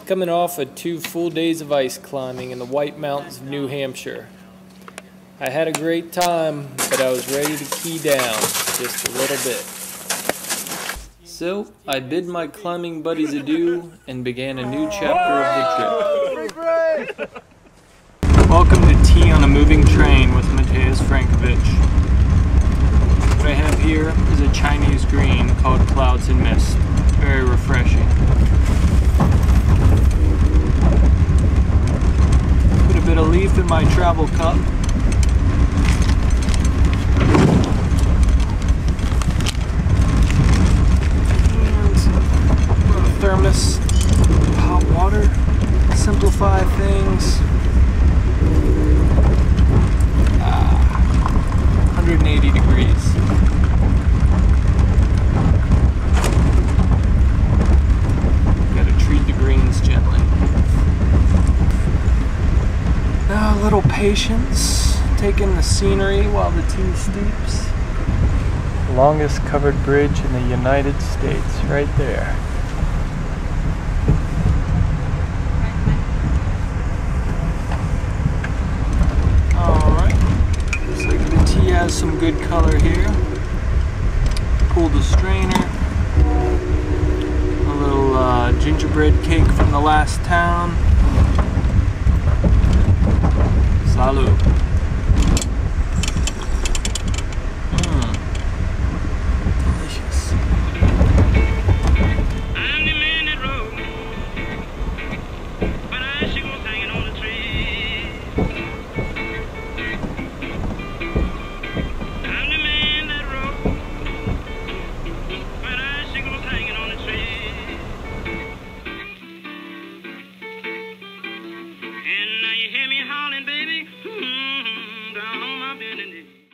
just coming off of 2 full days of ice climbing in the White Mountains of New Hampshire. I had a great time, but I was ready to key down just a little bit. So I bid my climbing buddies adieu and began a new chapter of the trip. Welcome to Tea on a Moving Train with Matteus Frankovich. What I have here is a Chinese green called Clouds and Mist. Very refreshing. Put a bit of leaf in my travel cup. Thermos, hot water, simplify things. 180 degrees. Gotta treat the greens gently. Now a little patience, taking the scenery while the tea steeps. Longest covered bridge in the United States, right there. Has some good color here. Pull the strainer. A little gingerbread cake from the last town. Salud.